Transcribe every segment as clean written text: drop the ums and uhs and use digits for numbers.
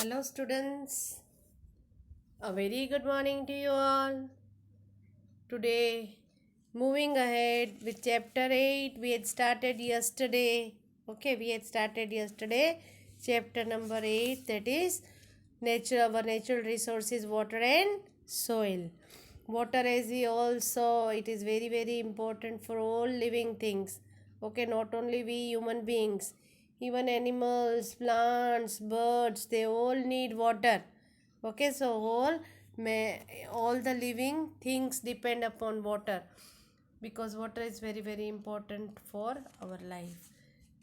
Hello, students. A very good morning to you all. Today, moving ahead with chapter 8, we had started yesterday. Okay, we had started yesterday. Chapter number 8, that is nature, our natural resources, water and soil. Water, as we all saw, it is very, very important for all living things. Okay, not only we human beings, even animals, plants, birds, they all need water. Okay, so all the living things depend upon water because water is very, very important for our life.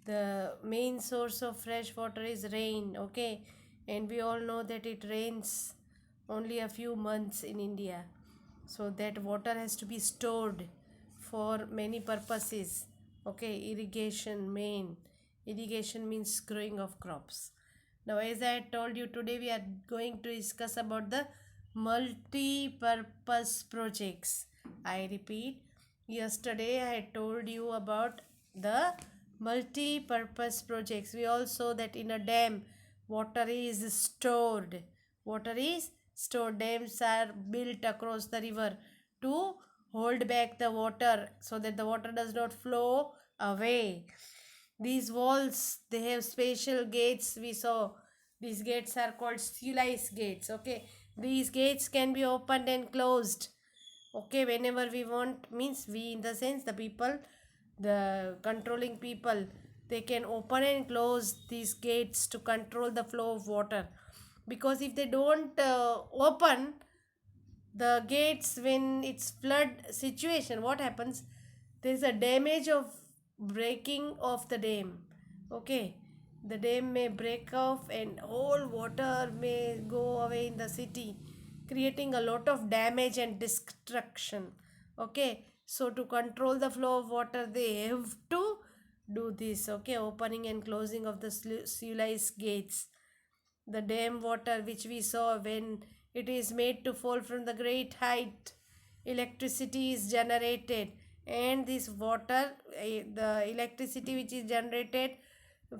The main source of fresh water is rain. Okay, and we all know that it rains only a few months in India, so that water has to be stored for many purposes. Okay, irrigation means growing of crops. Now, as I told you, today we are going to discuss about the multi-purpose projects. I repeat, yesterday I told you about the multi-purpose projects. We all saw that in a dam, water is stored. Water is stored. Dams are built across the river to hold back the water so that the water does not flow away. These walls, they have special gates. We saw these gates are called sluice gates. Okay, these gates can be opened and closed. Okay, whenever we want, means we in the sense the people, the controlling people, they can open and close these gates to control the flow of water. Because if they don't open the gates when it's flood situation, what happens, there's a damage of breaking of the dam. Okay, the dam may break off and all water may go away in the city, creating a lot of damage and destruction. Okay, so to control the flow of water they have to do this. Okay, opening and closing of the sluice gates. The dam water which we saw, when it is made to fall from the great height, electricity is generated, and this water, the electricity which is generated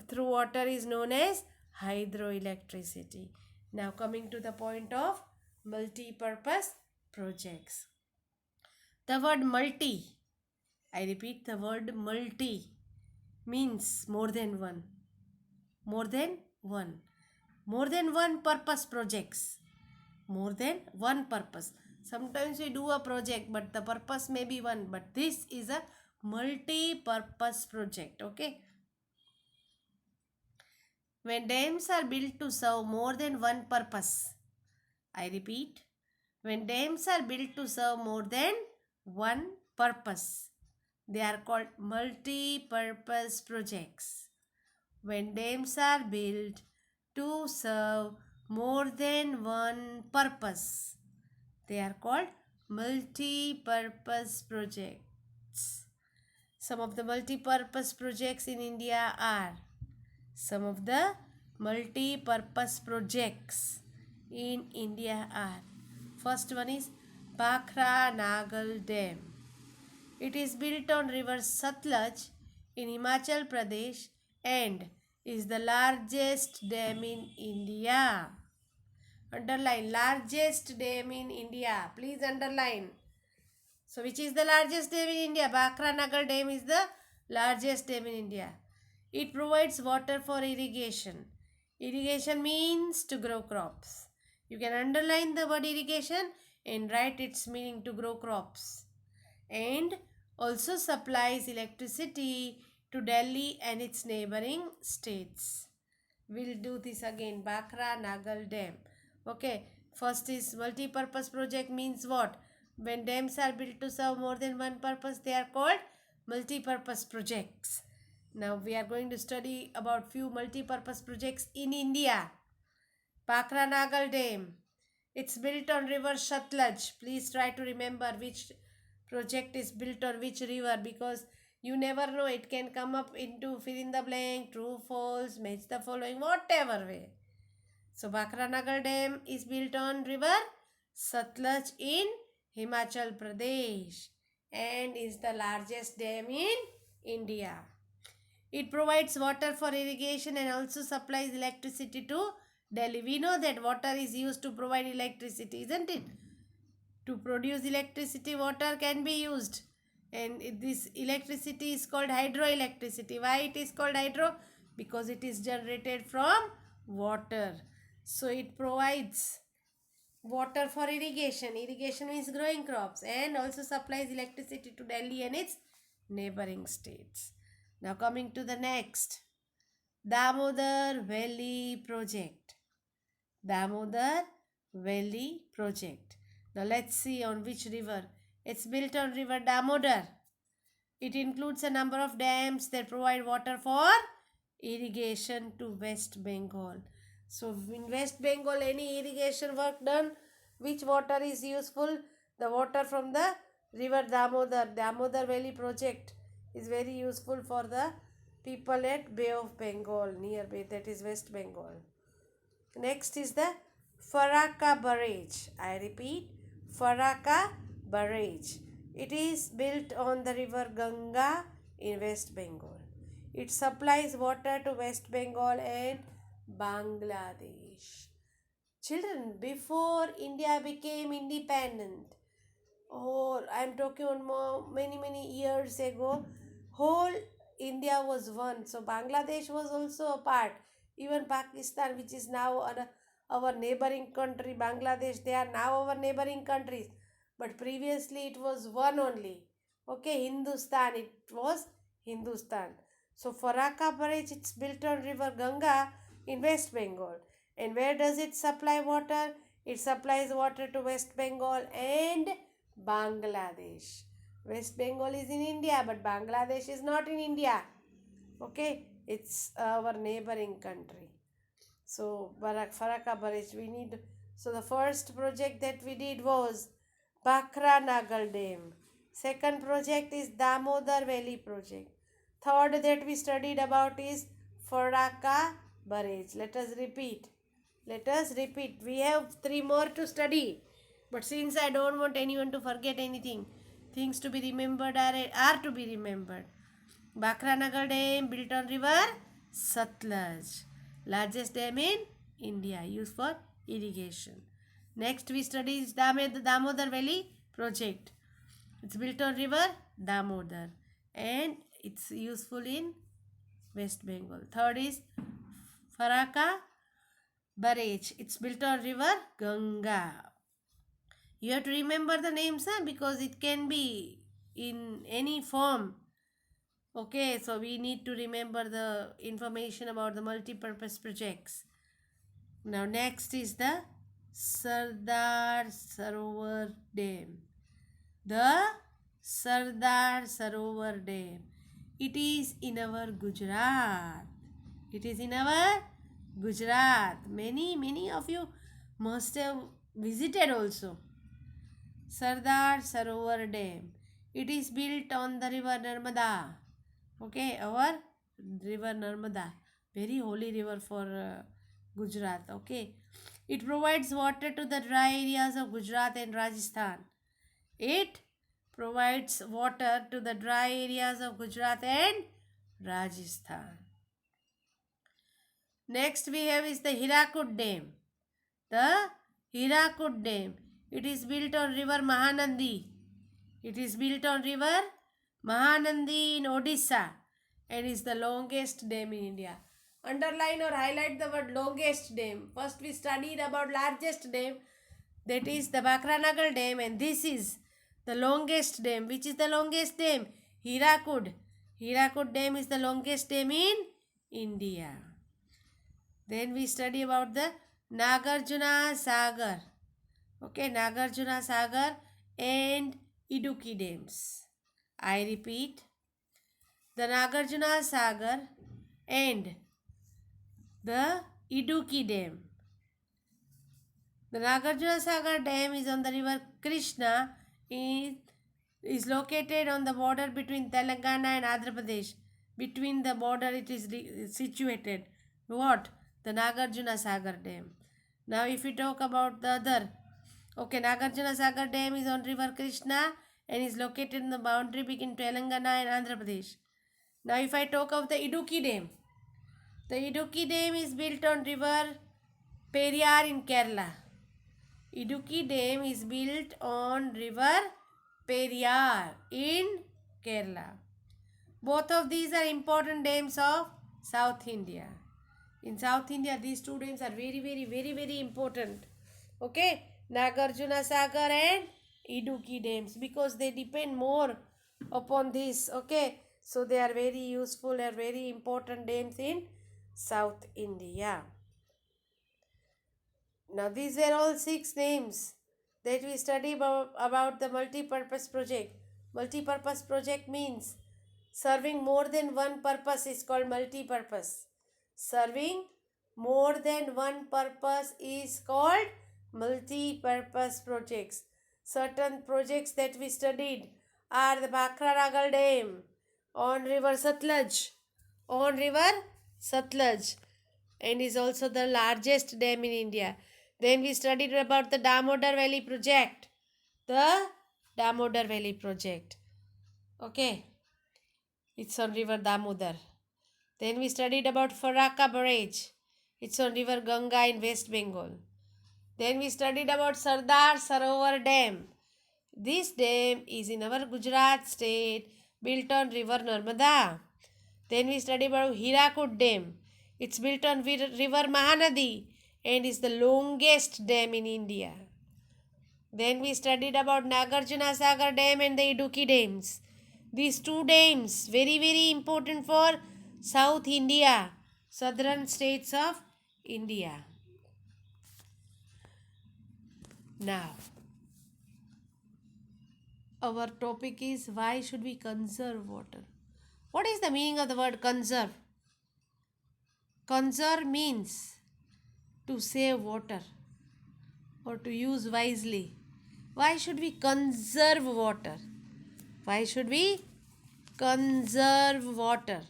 through water is known as hydroelectricity. Now coming to the point of multi-purpose projects. The word multi, I repeat, the word multi means more than one. More than one. More than one purpose projects. More than one purpose. Sometimes we do a project but the purpose may be one, but this is a multi-purpose project. Okay, when dams are built to serve more than one purpose, I repeat, when dams are built to serve more than one purpose, they are called multi-purpose projects. When dams are built to serve more than one purpose, they are called multi-purpose projects. Some of the multi-purpose projects in India are, some of the multi-purpose projects in India are, first one is Bhakra Nagal Dam. It is built on river Satluj in Himachal Pradesh and is the largest dam in India. Underline, largest dam in India. Please underline. So which is the largest dam in India? Bhakra Nagar Dam is the largest dam in India. It provides water for irrigation. Irrigation means to grow crops. You can underline the word irrigation and write its meaning, to grow crops. And also supplies electricity to Delhi and its neighboring states. We'll do this again. Bhakra Nagal Dam. Okay. First is multi-purpose project means what? When dams are built to serve more than one purpose, they are called multi-purpose projects. Now we are going to study about few multi-purpose projects in India. Bhakra Nagal Dam. It's built on river Satluj. Please try to remember which project is built on which river, because you never know, it can come up into fill in the blank, true, false, match the following, whatever way. So Bhakra Nagar Dam is built on river Satluj in Himachal Pradesh and is the largest dam in India. It provides water for irrigation and also supplies electricity to Delhi. We know that water is used to provide electricity, isn't it? To produce electricity, water can be used. And this electricity is called hydroelectricity. Why it is called hydro? Because it is generated from water. So it provides water for irrigation. Irrigation means growing crops, and also supplies electricity to Delhi and its neighboring states. Now coming to the next, Damodar Valley Project. Damodar Valley Project. Now let's see on which river. It's built on river Damodar. It includes a number of dams that provide water for irrigation to West Bengal. So in West Bengal, any irrigation work done, which water is useful? The water from the river Damodar. Damodar Valley Project is very useful for the people at Bay of Bengal, near Bay, that is West Bengal. Next is the Faraka Barrage. I repeat, Faraka Barrage. It is built on the river Ganga in West Bengal. It supplies water to West Bengal and Bangladesh. Children, before India became independent, or I'm talking on more, many years ago, whole India was one. So Bangladesh was also a part. Even Pakistan, which is now our neighboring country, Bangladesh, they are now our neighboring countries. But previously it was one only. Okay, Hindustan, it was Hindustan. So Faraka Barrage, it's built on river Ganga in West Bengal. And where does it supply water? It supplies water to West Bengal and Bangladesh. West Bengal is in India, but Bangladesh is not in India. Okay, it's our neighboring country. So Faraka Barrage, we need. So the first project that we did was Bakra Nagal Dam. Second project is Damodar Valley project. Third that we studied about is Faraka Barrage. Let us repeat. Let us repeat. We have 3 more to study. But since I don't want anyone to forget anything, things to be remembered are to be remembered. Bakranagar Dam built on river Satluj. Largest dam in India, used for irrigation. Next we study is Damodar Valley project. It's built on river Damodar and it's useful in West Bengal. Third is Faraka Barrage. It's built on river Ganga. You have to remember the names because it can be in any form. Okay, so we need to remember the information about the multi-purpose projects. Now next is the Sardar Sarovar Dam. The Sardar Sarovar Dam. It is in our Gujarat. It is in our Gujarat. Many of you must have visited also. Sardar Sarovar Dam. It is built on the river Narmada. Okay, our river Narmada. Very holy river for Gujarat. Okay. It provides water to the dry areas of Gujarat and Rajasthan. It provides water to the dry areas of Gujarat and Rajasthan. Next we have is the Hirakud Dam. The Hirakud Dam. It is built on river Mahanandi. It is built on river Mahanandi in Odisha and is the longest dam in India. Underline or highlight the word longest dam. First we studied about largest dam, that is the Bakranagar Dam, and this is the longest dam. Which is the longest dam? Hirakud. Hirakud Dam is the longest dam in India. Then we study about the Nagarjuna Sagar. Okay, Nagarjuna Sagar and Idukki dams. I repeat, the Nagarjuna Sagar and the Idukki Dam. The Nagarjuna Sagar Dam is on the river Krishna. It is located on the border between Telangana and Andhra Pradesh. Between the border it is situated. What? The Nagarjuna Sagar Dam. Now if we talk about the other, okay, Nagarjuna Sagar Dam is on river Krishna and is located in the boundary between Telangana and Andhra Pradesh. Now if I talk of the Idukki Dam, the Idukki Dam is built on river Periyar in Kerala. Idukki Dam is built on river Periyar in Kerala. Both of these are important dams of South India. In South India, these two dams are very important. Okay, Nagarjuna Sagar and Idukki dams, because they depend more upon this. Okay, so they are very useful and very important dams in South India. Now these are all 6 names that we study about the multi-purpose project. Multi-purpose project means serving more than one purpose is called multi-purpose. Serving more than one purpose is called multi-purpose projects. Certain projects that we studied are the Bhakra Ragal Dam on river Satluj. On river Satluj, and is also the largest dam in India. Then we studied about the Damodar Valley project. The Damodar Valley project. Okay. It's on river Damodar. Then we studied about Faraka Barrage. It's on river Ganga in West Bengal. Then we studied about Sardar Sarovar Dam. This dam is in our Gujarat state, built on river Narmada. Then we studied about Hirakud Dam. It's built on river Mahanadi and is the longest dam in India. Then we studied about Nagarjuna Sagar Dam and the Idukki dams. These two dams, very important for South India, southern states of India. Now, our topic is why should we conserve water? What is the meaning of the word conserve? Conserve means to save water or to use wisely. Why should we conserve water? Why should we conserve water?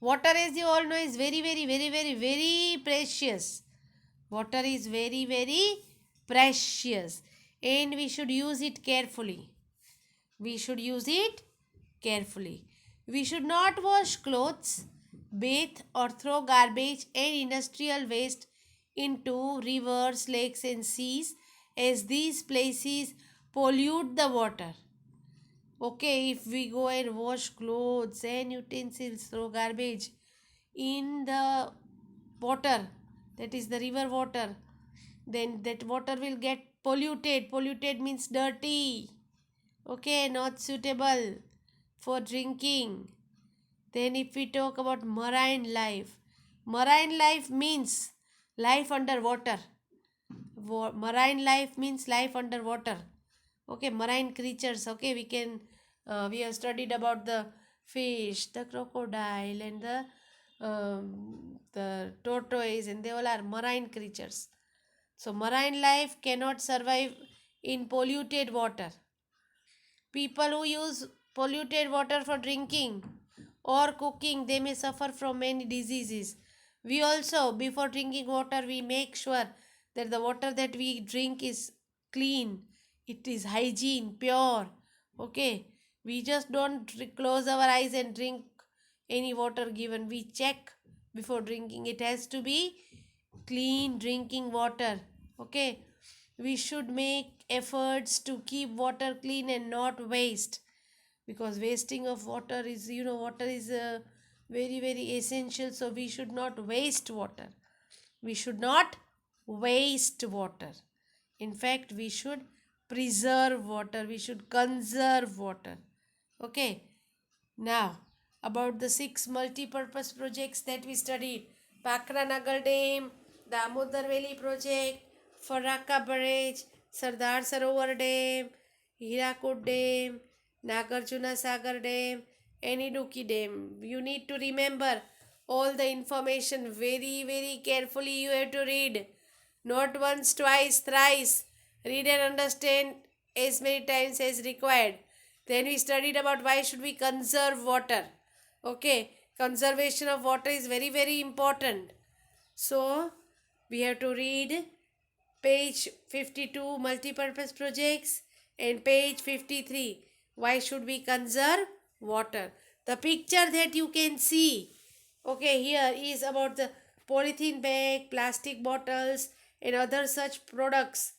Water, as you all know, is very precious. Water is very precious, and we should use it carefully. We should use it carefully. We should not wash clothes, bathe, or throw garbage and industrial waste into rivers, lakes, and seas, as these places pollute the water. Okay, if we go and wash clothes and utensils, throw garbage in the water, that is the river water, then that water will get polluted. Polluted means dirty. Okay, not suitable for drinking. Then if we talk about marine life means life underwater. Marine life means life underwater. Okay, marine creatures. Okay, we have studied about the fish, the crocodile, and the tortoise, and they all are marine creatures. So marine life cannot survive in polluted water. People who use polluted water for drinking or cooking, they may suffer from many diseases. We also, before drinking water, we make sure that the water that we drink is clean, it is hygiene, pure. Okay, we just don't close our eyes and drink any water given. We check before drinking. It has to be clean drinking water. Okay, we should make efforts to keep water clean and not waste, because wasting of water is, water is very essential. So we should not waste water. We should not waste water. In fact, we should preserve water. We should conserve water. Okay, now about the 6 multi-purpose projects that we studied: Bhakra Nagar Dam, Damodar Valley project, Faraka Barrage, Sardar Sarovar Dam, Hirakud Dam, Nagarjuna Sagar Dam, and Idukki Dam. You need to remember all the information very carefully. You have to read, not once, twice, thrice. Read and understand as many times as required. Then we studied about why should we conserve water. Okay, conservation of water is very important. So we have to read page 52 multi-purpose projects and page 53 why should we conserve water. The picture that you can see, okay, here is about the polythene bag, plastic bottles, and other such products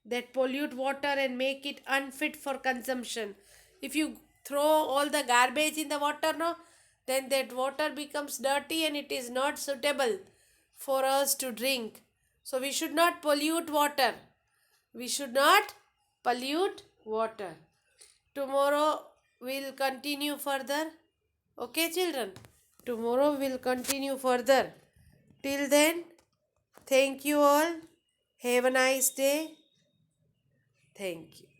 that pollute water and make it unfit for consumption. If you throw all the garbage in the water, no, then that water becomes dirty and it is not suitable for us to drink. So we should not pollute water. We should not pollute water. Tomorrow we'll continue further. Okay, children? Tomorrow we'll continue further. Till then, thank you all. Have a nice day. Thank you.